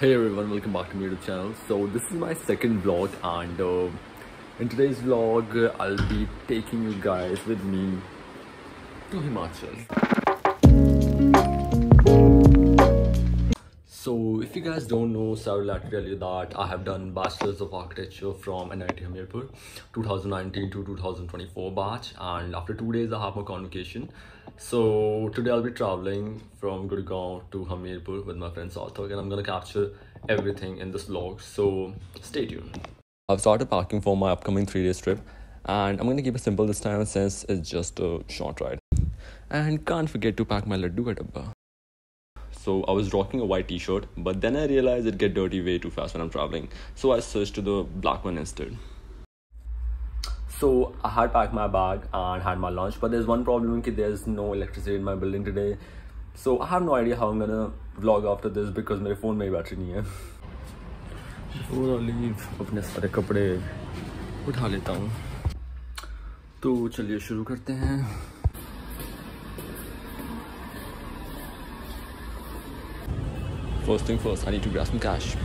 Hey everyone, welcome back to my YouTube channel. So this is my second vlog, and in today's vlog I'll be taking you guys with me to Himachal. So if you guys don't know, so I would like to tell you that I have done Bachelor's of Architecture from NIT Hamirpur 2019 to 2024 batch, and after 2 days I have my convocation. So today I'll be traveling from Gurgaon to Hamirpur with my friend Sarthak, and I'm gonna capture everything in this vlog, so stay tuned. I've started packing for my upcoming 3 days trip, and I'm gonna keep it simple this time since it's just a short ride. And can't forget to pack my laddu ka dabba. So I was rocking a white t-shirt, but then I realized it get dirty way too fast when I'm traveling, so I switched to the black one instead. So I had packed my bag and had my lunch, but there's one problem, that there's no electricity in my building today. So I have no idea how I'm gonna vlog after this because my phone में battery नहीं है. Before I leave, अपने सारे कपड़े उठा लेता हूँ. तो चलिए शुरू करते हैं. First thing first, I need to grab some cash.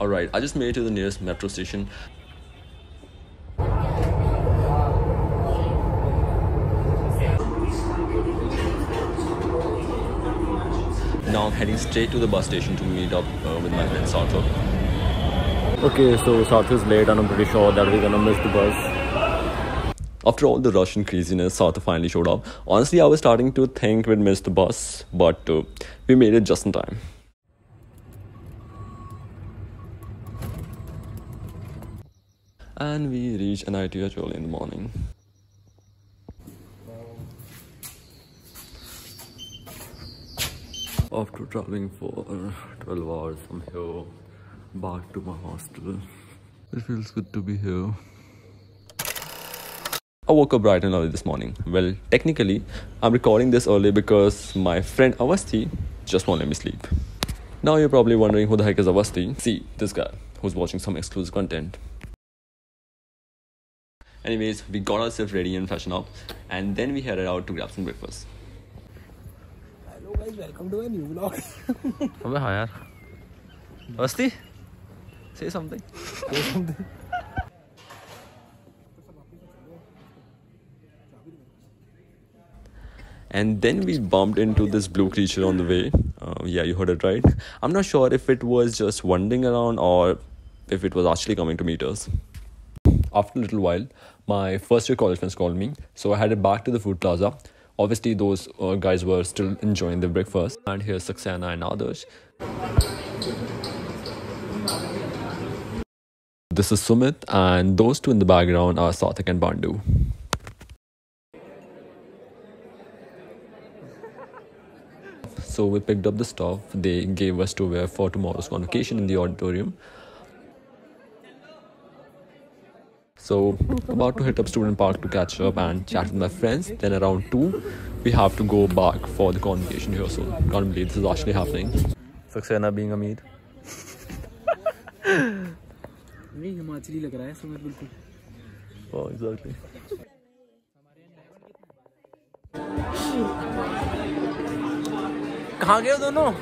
Alright, I just made it to the nearest metro station. Now I'm heading straight to the bus station to meet up with my friend Sarthak. Okay, so Sarthak is late and I'm pretty sure that we're gonna miss the bus. After all the rush and craziness, Sarthak finally showed up. Honestly, I was starting to think we'd miss the bus, but we made it just in time. And we reached NITH early in the morning. After traveling for 12 hours from here back to my hostel, it feels good to be here. I woke up bright and early this morning. Well, technically, I'm recording this early because my friend Avasti just won't let me sleep. Now you're probably wondering who the heck is Avasti. See, this guy who's watching some exclusive content. Anyways, we got ourselves ready and freshen up, and then we headed out to grab some breakfast. Hello guys, welcome to a new vlog. Abbe hi yaar. Avasti, say something. Say something. And then we bumped into this blue creature on the way. Yeah, you heard it right. I'm not sure if it was just wandering around or if it was actually coming to meet us. After a little while, my first year college friends called me, so I headed back to the food plaza. Obviously, those guys were still enjoying their breakfast. And here's Saxena and Adarsh. This is Sumit, and those two in the background are Sarthak and Bandu. So we picked up the stuff they gave us to wear for tomorrow's convocation in the auditorium. So about to hit up Student Park to catch up and chat with my friends. Then around 2, we have to go back for the convocation here. So can't believe this is actually happening. Saxena being Amir. नहीं हिमाचली लग रहा है सुमित बिल्कुल. Oh, exactly. कहाँ गए हो दोनों?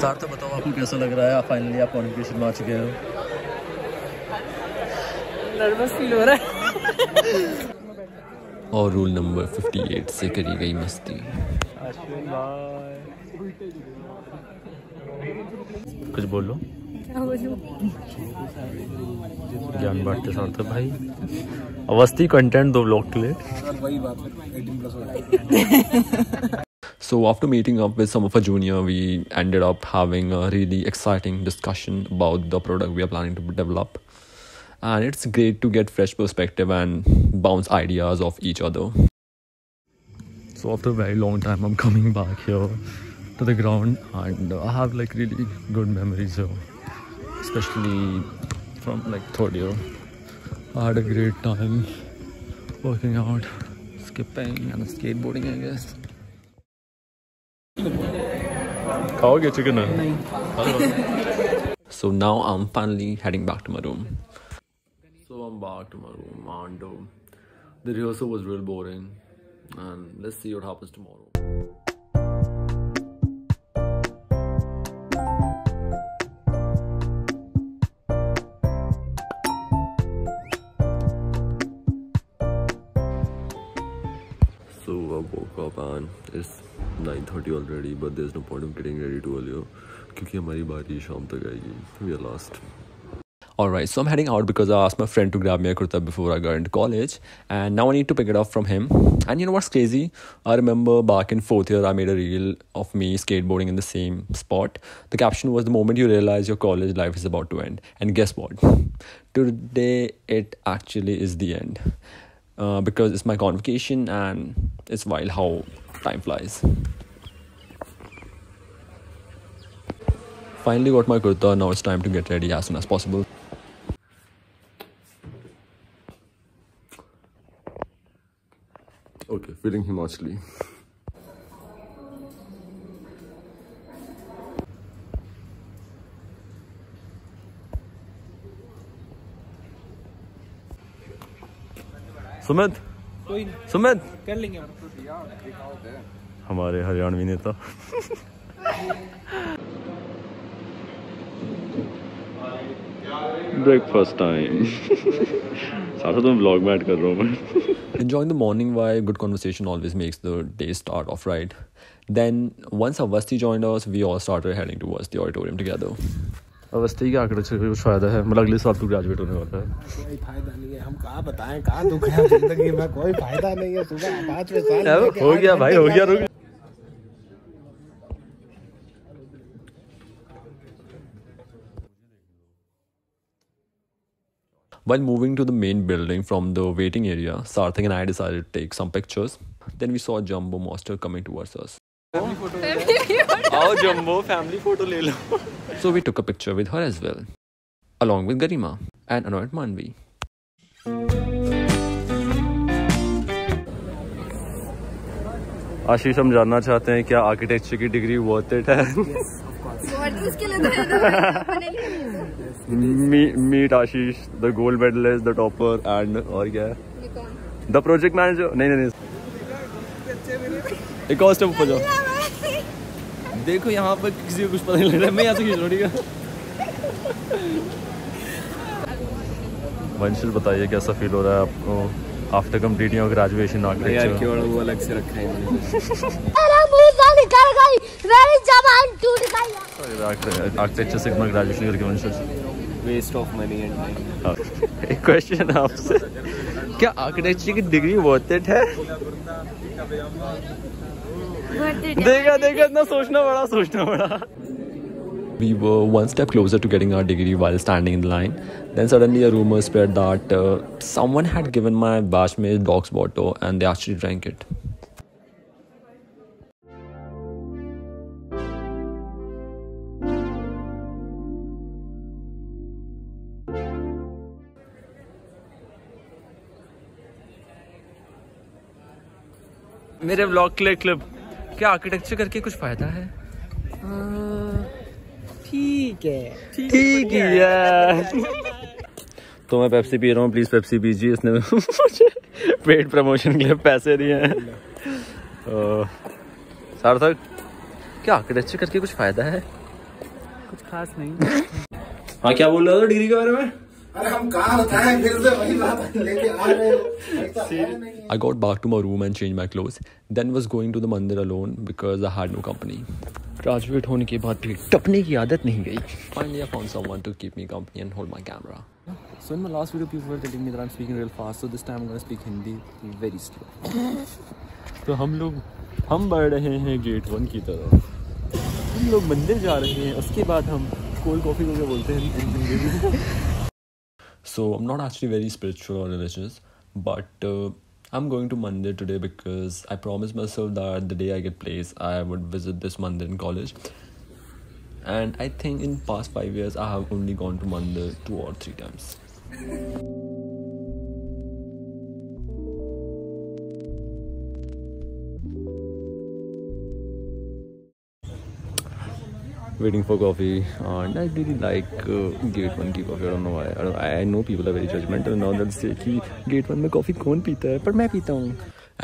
Sir तो बताओ आपको कैसा लग रहा है? फाइनली आप कॉन्वोकेशन में आ चुके हो. नर्वस फील हो रहा है. और रूल नंबर 58 से करी गई मस्ती. कुछ बोलो. ज्ञान बांटते सार्थक भाई. अवस्थी कंटेंट दो व्लॉग के लिए. वही बात है, 18 प्लस हो. So after meeting up with some of our junior, we ended up having a really exciting discussion about the product we are planning to develop. And it's great to get fresh perspective and bounce ideas off each other. So after a very long time, I'm coming back here to the ground, and I have like really good memories here, especially from like third year. I had a great time working out, skipping and skateboarding, I guess. खाओगे chicken? So now I'm finally heading back to my room. So I'm back to my room, and the rehearsal was real boring. and let's see what happens tomorrow. So I woke up and it's 9:30 already, but there's no point of getting ready too earlier क्योंकि हमारी बारी शाम तक आएगी. We are last. Alright, so I'm heading out because I asked my friend to grab me a kurta before I got into college, and now I need to pick it up from him. And you know what's crazy? I remember back in 4th year I made a reel of me skateboarding in the same spot. The caption was, "The moment you realize your college life is about to end." And guess what? Today it actually is the end. Because it's my convocation and it's wild how time flies. Finally got my kurta, now it's time to get ready as soon as possible. Okay, feeling Himachali. Sumit कर लेंगे हमारे हरियाणवी नेता. Breakfast time. सारा तो vlog में add कर रहा हूँ मैं. Enjoying the morning vibe, good conversation always makes the day start off right. Then once Avasti joined us, we all started heading towards the auditorium together. Awasthi के आंकड़े से कुछ फायदा है? मतलब अगले साल तो ग्रेजुएट होने वाला है. कोई फायदा नहीं है. हम कहाँ बताएं कहाँ दुख है जिंदगी में. कोई फायदा नहीं है. सुबह 5वें साल हो गया भाई, हो गया. रुक. While moving to the main building from the waiting area, Sarthak and I decided to take some pictures. Then we saw a jumbo monster coming towards us. Aao jumbo family photo le lo. So we took a picture with her as well, along with Garima and Anoit Manvi. आशीष, हम जानना चाहते हैं क्या architecture की degree worth it है? Meet Ashish, the gold medalist, the topper, and और क्या है? The project manager. नहीं. एक और स्टेप ऊपर जाओ. देखो यहाँ पर किसी को कुछ पता नहीं लग रहा है. मैं यहाँ से खींच रहा हूँ, ठीक है? वंशिल, बताइए कैसा फील हो रहा है आपको after completing your graduation architecture? यार केवल वो अलग से रखा है आर्किटेक्चर से ग्रेजुएशन करके. वंशिल, waste of money and time. एक क्वेश्चन है आपसे, क्या आर्किटेक्चर की डिग्री वर्थ इट है? देखा इतना सोचना पड़ा. We were one step closer to getting our degree while standing in the line. Then suddenly a rumor spread that someone had given my batchmate dog's water and they actually drank it. मेरे vlog के लिए clip. क्या architecture करके कुछ फायदा है? ठीक है. तो मैं पेप्सी पी रहा हूँ, प्लीज पेप्सी पीजिए. इसने मुझे पेड प्रमोशन के लिए पैसे दिए हैं. सार्थक, क्या आर्किटेक्चर करके कुछ फायदा है? कुछ खास नहीं. हाँ, क्या बोल रहे हो डिग्री के बारे में? अरे हम कहाँ बताएं, फिर से वही बात लेके आ रहे हो. I got back to my room and changed my clothes. Then was going to the mandir alone because I had no company. Graduate होने के बाद भी टपने की आदत नहीं गई. Finally I found someone to keep me company and hold my camera. So in my last video people were telling me that I'm speaking real fast, so this time I'm going to speak Hindi very slow. तो हम बढ़ रहे हैं gate 1 की तरफ. हम लोग मंदिर जा रहे हैं, उसके बाद हम कोल्ड कॉफी को क्या बोलते हैं. So I'm not actually very spiritual or religious, but I'm going to mandir today because I promised myself that the day I get placed, I would visit this mandir in college. And I think in past 5 years, I have only gone to mandir 2 or 3 times. Waiting for coffee, and I really like Gate 1 की coffee. I don't know why. I know people are very judgmental now that say कि Gate 1 में coffee कौन पीता है, पर मैं पीता हूँ.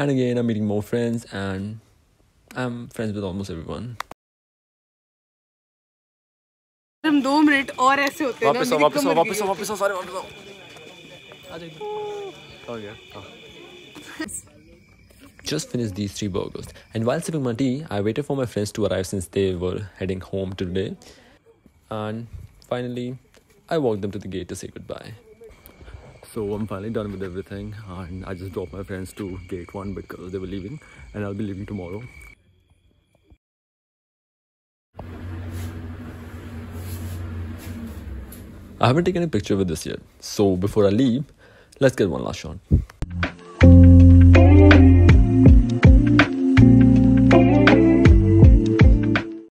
And again, I'm meeting more friends and I'm friends with almost everyone. हम 2 मिनट और ऐसे होते हैं ना, वापस सारे Just finished these 3 burgers, and while sipping my tea, I waited for my friends to arrive since they were heading home today. And finally, I walked them to the gate to say goodbye. So I'm finally done with everything, and I just dropped my friends to gate 1 because they were leaving, and I'll be leaving tomorrow. I haven't taken a picture with this yet, so before I leave, let's get one last shot.